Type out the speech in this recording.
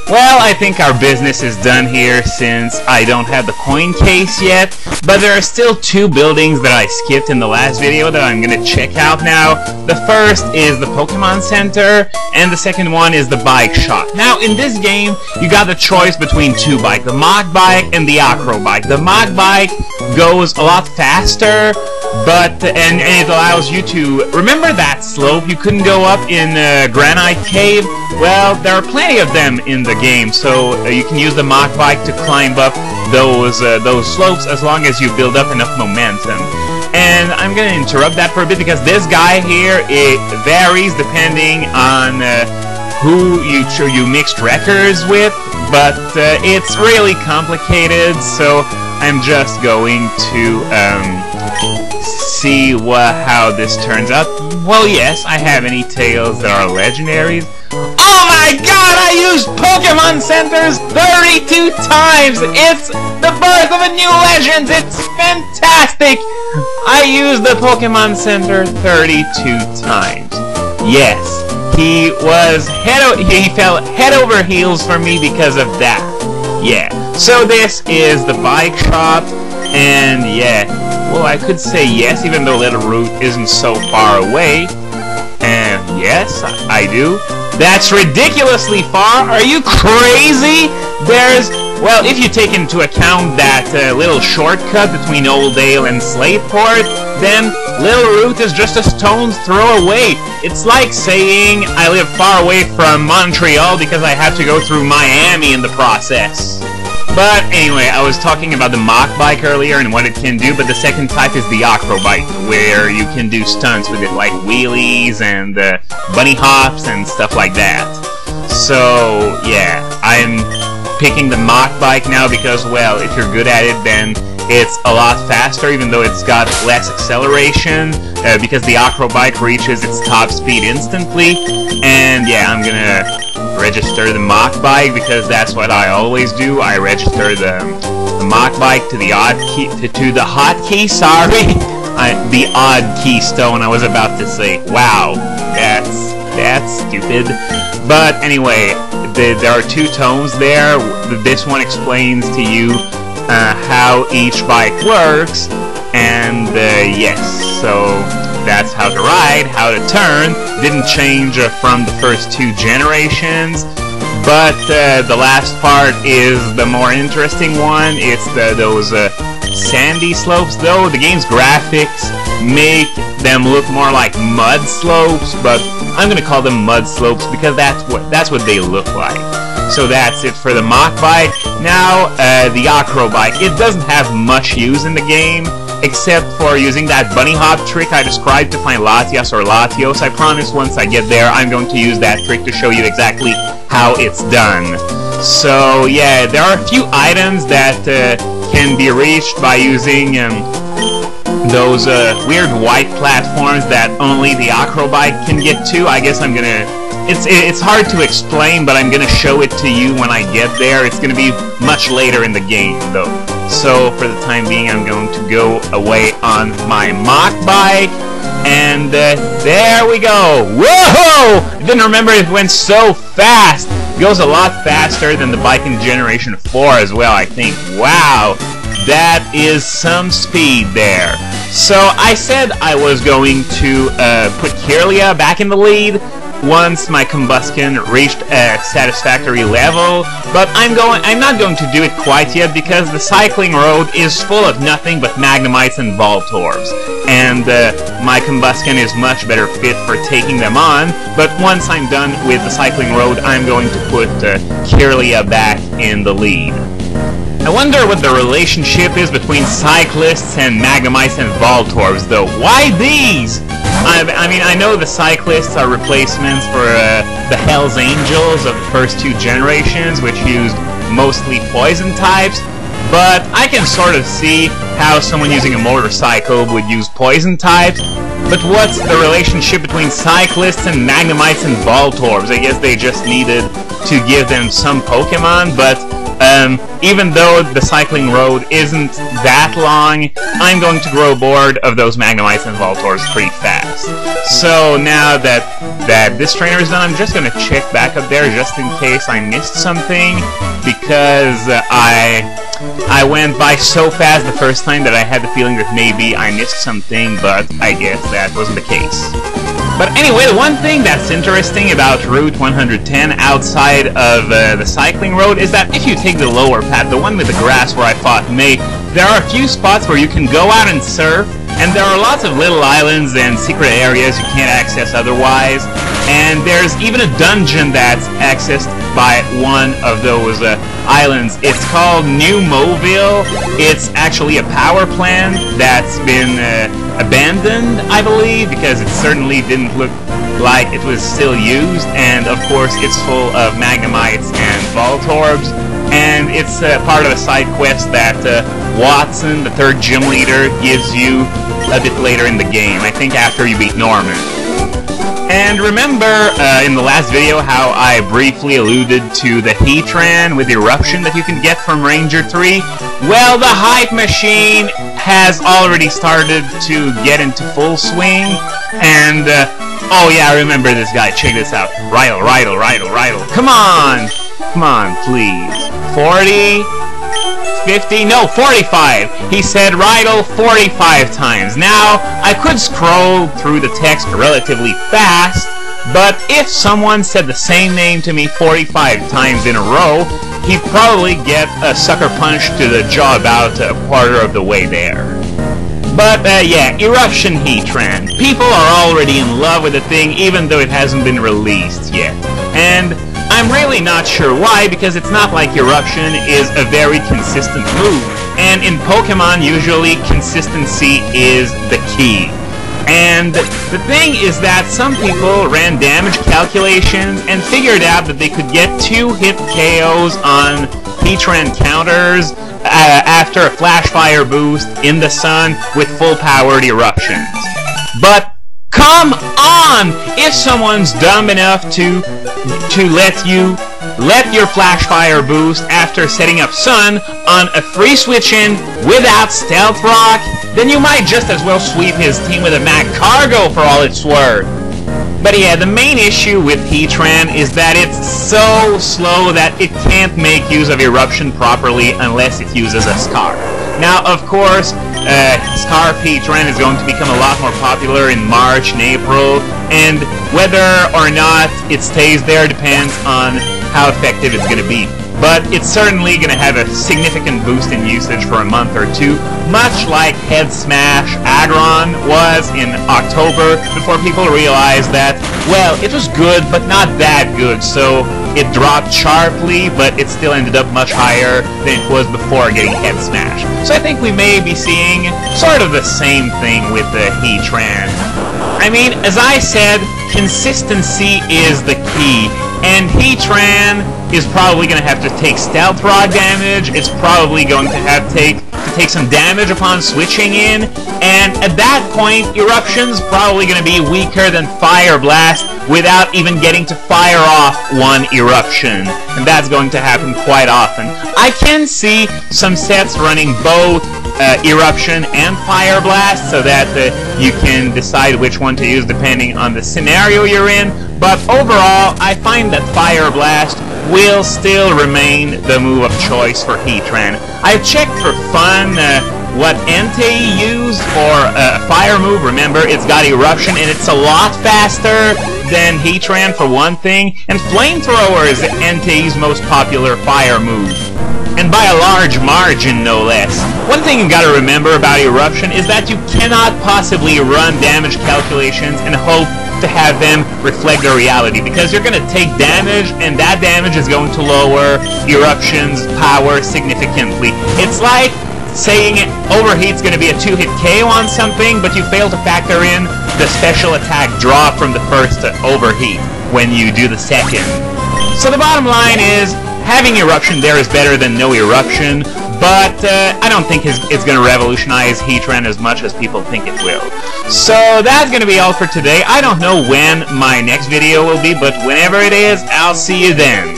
Well, I think our business is done here since I don't have the coin case yet, but there are still two buildings that I skipped in the last video that I'm gonna check out now. The first is the Pokémon Center, and the second one is the bike shop. Now, in this game, you got the choice between two bikes, the Mach bike and the Acro bike. The Mach bike goes a lot faster, but and it allows you to remember that slope you couldn't go up in Granite Cave. Well, there are plenty of them in the game, so you can use the Mach bike to climb up those slopes as long as you build up enough momentum. And I'm gonna interrupt that for a bit because this guy here, it varies depending on who you mixed records with, but it's really complicated, so I'm just going to see how this turns out. Well, yes, I have any tails that are legendaries. Oh my god, I used Pokémon Centers 32 times! It's the birth of a new legend! It's fantastic! I used the Pokémon Center 32 times. Yes, he fell head over heels for me because of that. Yeah, so this is the bike shop, and yeah, well, I could say yes, even though Little Root isn't so far away. And yes, I do. That's ridiculously far. Are you crazy? Well, if you take into account that little shortcut between Old Dale and Slateport, then Little Root is just a stone's throw away. It's like saying I live far away from Montreal because I have to go through Miami in the process. But anyway, I was talking about the Mach bike earlier and what it can do, but the second type is the Acro bike, where you can do stunts with it, like wheelies and bunny hops and stuff like that. So yeah, I'm picking the Mach bike now because, well, if you're good at it, then it's a lot faster, even though it's got less acceleration, because the Acro bike reaches its top speed instantly. And yeah, I'm gonna register the Mach bike because that's what I always do. I register the Mach bike to the the hotkey. Sorry, the odd keystone. I was about to say. Wow, that's stupid. But anyway, there are two tones there. This one explains to you how each bike works, and yes, so that's how to ride, how to turn. Didn't change from the first two generations, but the last part is the more interesting one. It's those sandy slopes, though. The game's graphics make them look more like mud slopes, but I'm gonna call them mud slopes because that's what they look like. So that's it for the Mach bike. Now, the Acro bike. It doesn't have much use in the game, except for using that bunny hop trick I described to find Latias or Latios. I promise once I get there, I'm going to use that trick to show you exactly how it's done. So yeah, there are a few items that can be reached by using those weird white platforms that only the Acro bike can get to. I guess I'm gonna... It's hard to explain, but I'm gonna show it to you when I get there. It's gonna be much later in the game, though. So for the time being, I'm going to go away on my Mach bike, and there we go. Whoa! I didn't remember it went so fast. It goes a lot faster than the bike in Generation 4 as well, I think. Wow, that is some speed there. So I said I was going to put Kirlia back in the lead once my combustion reached a satisfactory level, but I'm not going to do it quite yet because the cycling road is full of nothing but Magnemites and Voltorbs, and my combustion is much better fit for taking them on. But once I'm done with the cycling road, I'm going to put Kirlia back in the lead. I wonder what the relationship is between cyclists and Magnemites and Voltorbs, though. Why these? I mean, I know the cyclists are replacements for the Hells Angels of the first two generations, which used mostly poison types, but I can sort of see how someone using a motorcycle would use poison types. But what's the relationship between cyclists and Magnemites and Voltorbs? I guess they just needed to give them some Pokemon, but even though the cycling road isn't that long, I'm going to grow bored of those Magnemites and Voltorbs pretty fast. So now that that this trainer is done. I'm just gonna check back up there just in case I missed something, because I went by so fast the first time that I had the feeling that maybe I missed something, but I guess that wasn't the case. But anyway, the one thing that's interesting about Route 110 outside of the cycling road is that if you take the lower path, the one with the grass where I fought May, there are a few spots where you can go out and surf, and there are lots of little islands and secret areas you can't access otherwise, and there's even a dungeon that's accessed by one of those islands. It's called New Mobile. It's actually a power plant that's been abandoned, I believe, because it certainly didn't look like it was still used, and of course it's full of Magnemites and Voltorbs, and it's part of a side quest that Watson, the third gym leader, gives you a bit later in the game, I think after you beat Norman. And remember in the last video how I briefly alluded to the Heatran with Eruption that you can get from Ranger 3? Well, the hype machine has already started to get into full swing, and oh yeah, I remember this guy, check this out. Rydle, come on! Come on, please. 40? 50? No, 45! He said Rydle 45 times. Now, I could scroll through the text relatively fast, but if someone said the same name to me 45 times in a row, he'd probably get a sucker punch to the jaw about a quarter of the way there. But, yeah, Eruption Heatran. People are already in love with the thing, even though it hasn't been released yet. And I'm really not sure why, because it's not like Eruption is a very consistent move. And in Pokemon, usually, consistency is the key. And the thing is that some people ran damage calculations and figured out that they could get 2-hit KOs on Heatran counters after a Flash Fire boost in the sun with full-powered eruptions. But come on! If someone's dumb enough to let your Flash Fire boost after setting up Sun on a free switch-in without Stealth Rock, then you might just as well sweep his team with a Mag Cargo for all it's worth. But yeah, the main issue with Heatran is that it's so slow that it can't make use of Eruption properly unless it uses a Scarf. Now, of course, Scarf Heatran is going to become a lot more popular in March and April, and whether or not it stays there depends on how effective it's going to be. But it's certainly going to have a significant boost in usage for a month or two, much like Head Smash Heatran was in October, before people realized that, well, it was good, but not that good, so it dropped sharply, but it still ended up much higher than it was before getting Head Smash. So I think we may be seeing sort of the same thing with the Heatran. I mean, as I said, consistency is the key, and Heatran is probably going to have to take Stealth Rod damage, it's probably going to have to take some damage upon switching in, and at that point, Eruption's probably going to be weaker than Fire Blast without even getting to fire off one Eruption, and that's going to happen quite often. I can see some sets running both Eruption and Fire Blast so that you can decide which one to use depending on the scenario you're in, but overall, I find that Fire Blast will still remain the move of choice for Heatran. I've checked for fun what Entei used for a fire move. Remember, it's got Eruption and it's a lot faster than Heatran for one thing, and Flamethrower is Entei's most popular fire move, and by a large margin, no less. One thing you gotta remember about Eruption is that you cannot possibly run damage calculations and hope to have them reflect the reality, because you're gonna take damage, and that damage is going to lower Eruption's power significantly. It's like saying Overheat's gonna be a 2-hit KO on something, but you fail to factor in the special attack drop from the first Overheat when you do the second. So the bottom line is, having Eruption there is better than no Eruption, but I don't think it's going to revolutionize Heatran as much as people think it will. So that's going to be all for today. I don't know when my next video will be, but whenever it is, I'll see you then.